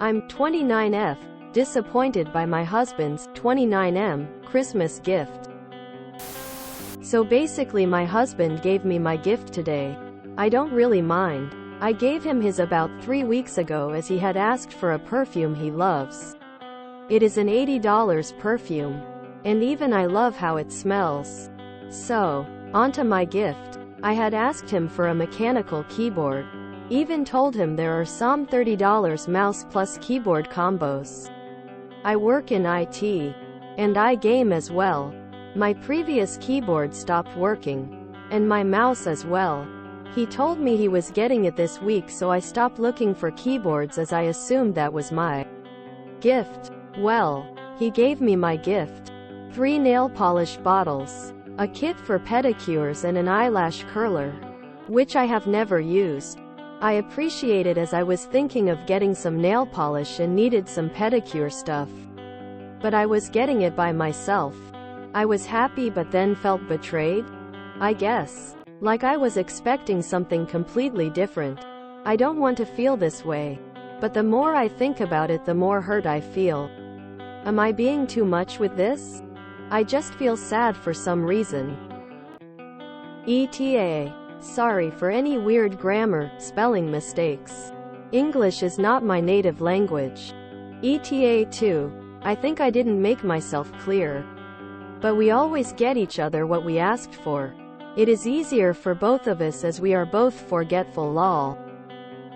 I'm 29F, disappointed by my husband's 29M Christmas gift. So basically my husband gave me my gift today. I don't really mind. I gave him his about 3 weeks ago as he had asked for a perfume he loves. It is an $80 perfume. And even I love how it smells. So, onto my gift. I had asked him for a mechanical keyboard. Even told him there are some $30 mouse plus keyboard combos. I work in IT. And I game as well. My previous keyboard stopped working. And my mouse as well. He told me he was getting it this week, so I stopped looking for keyboards as I assumed that was my gift. Well, he gave me my gift. 3 nail polish bottles. A kit for pedicures and an eyelash curler. Which I have never used. I appreciate it as I was thinking of getting some nail polish and needed some pedicure stuff. But I was getting it by myself. I was happy but then felt betrayed? I guess. Like I was expecting something completely different. I don't want to feel this way. But the more I think about it, the more hurt I feel. Am I being too much with this? I just feel sad for some reason. ETA. Sorry for any weird grammar, spelling mistakes. English is not my native language. ETA too. I think I didn't make myself clear. But we always get each other what we asked for. It is easier for both of us as we are both forgetful lol.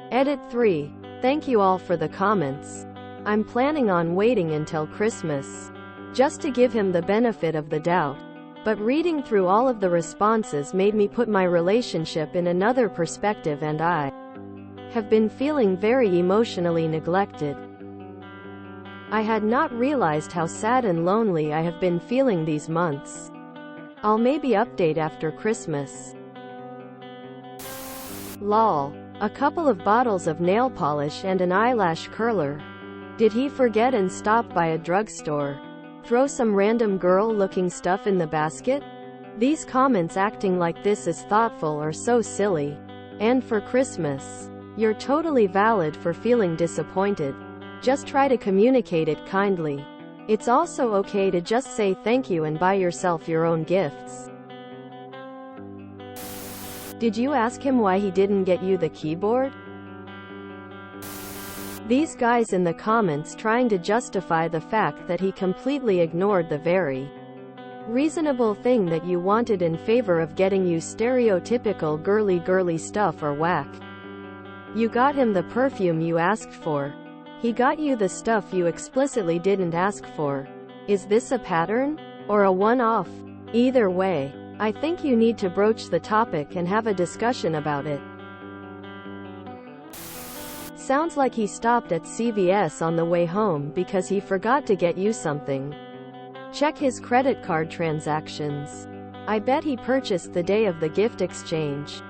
Edit 3. Thank you all for the comments. I'm planning on waiting until Christmas. Just to give him the benefit of the doubt. But reading through all of the responses made me put my relationship in another perspective, and I have been feeling very emotionally neglected. I had not realized how sad and lonely I have been feeling these months. I'll maybe update after Christmas. Lol. A couple of bottles of nail polish and an eyelash curler. Did he forget and stop by a drugstore? Throw some random girl-looking stuff in the basket? These comments acting like this is thoughtful are so silly. And for Christmas. You're totally valid for feeling disappointed. Just try to communicate it kindly. It's also okay to just say thank you and buy yourself your own gifts. Did you ask him why he didn't get you the keyboard? These guys in the comments trying to justify the fact that he completely ignored the very reasonable thing that you wanted in favor of getting you stereotypical girly stuff or whack. You got him the perfume you asked for. He got you the stuff you explicitly didn't ask for. Is this a pattern? Or a one-off? Either way, I think you need to broach the topic and have a discussion about it. Sounds like he stopped at CVS on the way home because he forgot to get you something. Check his credit card transactions. I bet he purchased the day of the gift exchange.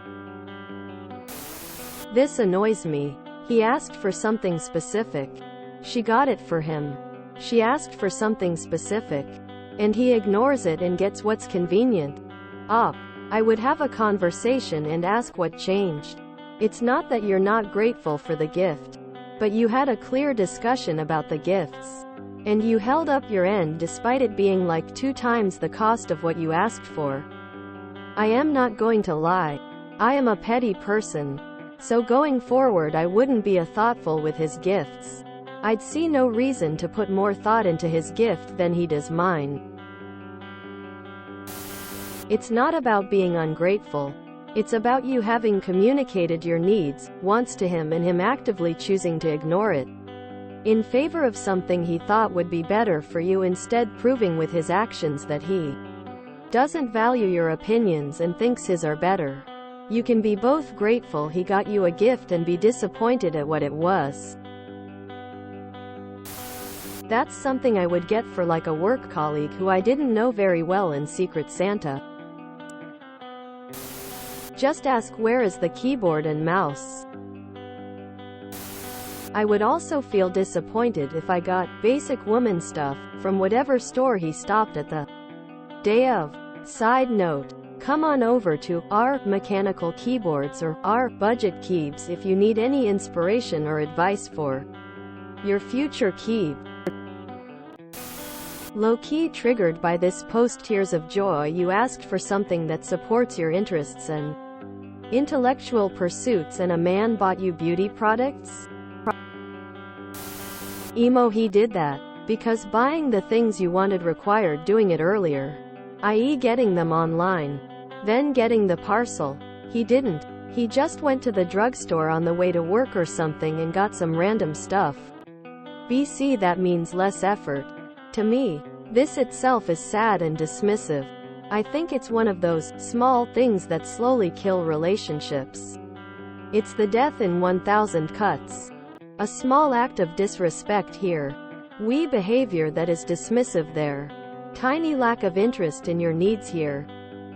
This annoys me. He asked for something specific. She got it for him. She asked for something specific. And he ignores it and gets what's convenient. I would have a conversation and ask what changed. It's not that you're not grateful for the gift. But you had a clear discussion about the gifts. And you held up your end despite it being like 2 times the cost of what you asked for. I am not going to lie. I am a petty person. So going forward I wouldn't be thoughtful with his gifts. I'd see no reason to put more thought into his gift than he does mine. It's not about being ungrateful. It's about you having communicated your needs, wants to him and him actively choosing to ignore it. In favor of something he thought would be better for you, instead proving with his actions that he doesn't value your opinions and thinks his are better. You can be both grateful he got you a gift and be disappointed at what it was. That's something I would get for like a work colleague who I didn't know very well in Secret Santa. Just ask where is the keyboard and mouse. I would also feel disappointed if I got basic woman stuff from whatever store he stopped at the day of. Side note. Come on over to our mechanical keyboards or our budget keys if you need any inspiration or advice for Your future key. Low-key triggered by this post tears of joy. You asked for something that supports your interests and intellectual pursuits, and a man bought you beauty products? Emo. He did that because buying the things you wanted required doing it earlier, i.e. getting them online, then getting the parcel. He didn't. He just went to the drugstore on the way to work or something and got some random stuff. BC. That means less effort. To me, this itself is sad and dismissive. I think it's one of those small things that slowly kill relationships. It's the death in 1,000 cuts. A small act of disrespect here. Wee behavior that is dismissive there. Tiny lack of interest in your needs here.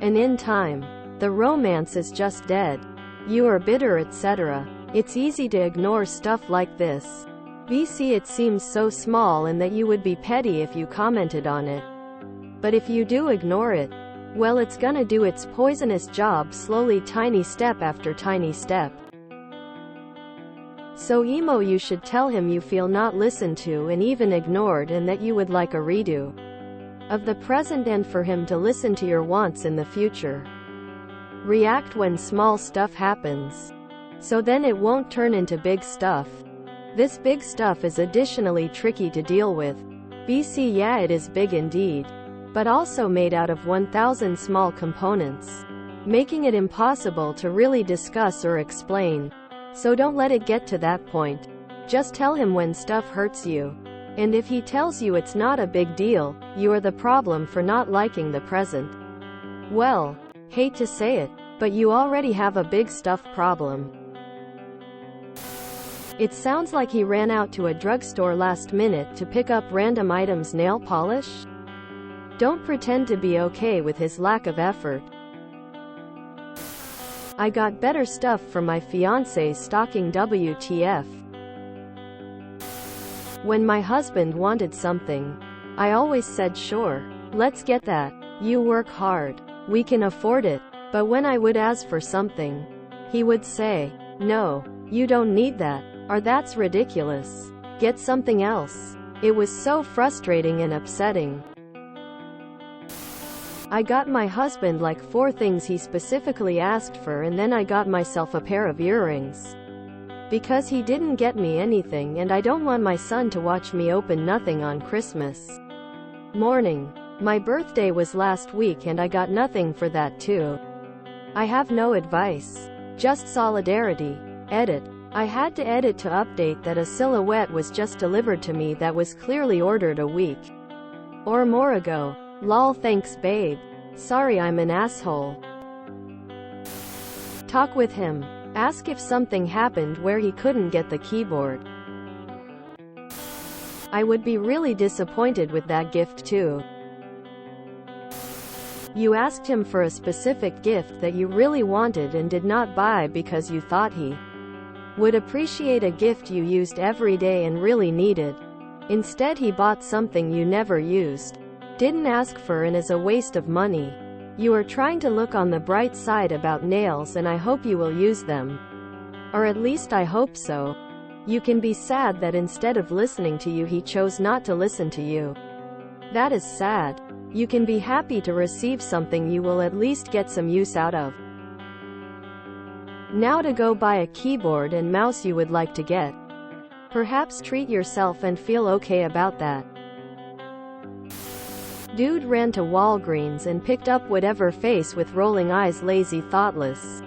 And in time, the romance is just dead. You are bitter, etc. It's easy to ignore stuff like this. BC. It seems so small and that you would be petty if you commented on it. But if you do ignore it, well, it's gonna do its poisonous job slowly, tiny step after tiny step. So Emo, you should tell him you feel not listened to and even ignored, and that you would like a redo of the present and for him to listen to your wants in the future. React when small stuff happens, so then it won't turn into big stuff. This big stuff is additionally tricky to deal with. BC. Yeah, it is big indeed, but also made out of 1,000 small components, making it impossible to really discuss or explain. So don't let it get to that point. Just tell him when stuff hurts you. And if he tells you it's not a big deal, you are the problem for not liking the present. Well, hate to say it, but you already have a big stuff problem. It sounds like he ran out to a drugstore last minute to pick up random items. Nail polish? Don't pretend to be okay with his lack of effort. I got better stuff from my fiancé's stocking. WTF. When my husband wanted something, I always said sure, let's get that. You work hard. We can afford it. But when I would ask for something, he would say, no, you don't need that. Or that's ridiculous. Get something else. It was so frustrating and upsetting. I got my husband like 4 things he specifically asked for, and then I got myself a pair of earrings. Because he didn't get me anything, and I don't want my son to watch me open nothing on Christmas morning. My birthday was last week and I got nothing for that too. I have no advice. Just solidarity. Edit. I had to edit to update that a silhouette was just delivered to me that was clearly ordered a week or more ago. Lol. Thanks babe. Sorry I'm an asshole. Talk with him. Ask if something happened where he couldn't get the keyboard. I would be really disappointed with that gift too. You asked him for a specific gift that you really wanted and did not buy because you thought he would appreciate a gift you used every day and really needed. Instead he bought something you never used, didn't ask for, and is a waste of money. You are trying to look on the bright side about nails, and I hope you will use them. Or at least I hope so. You can be sad that instead of listening to you he chose not to listen to you. That is sad. You can be happy to receive something you will at least get some use out of. Now to go buy a keyboard and mouse you would like to get. Perhaps treat yourself and feel okay about that. Dude ran to Walgreens and picked up whatever. Face with rolling eyes. Lazy, thoughtless.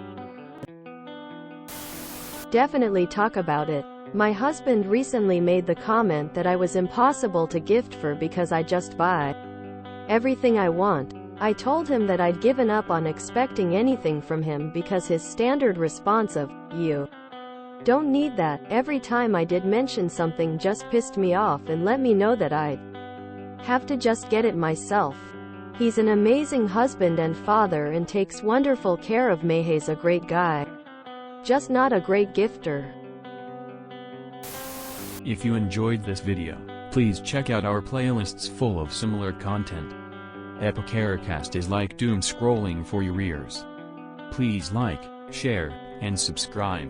Definitely talk about it. My husband recently made the comment that I was impossible to gift for because I just buy everything I want. I told him that I'd given up on expecting anything from him because his standard response of, "You don't need that," every time I did mention something just pissed me off and let me know that I'd have to just get it myself. He's an amazing husband and father and takes wonderful care of me. He's a great guy. Just not a great gifter. If you enjoyed this video, please check out our playlists full of similar content. Epicaricast is like doom scrolling for your ears. Please like, share, and subscribe.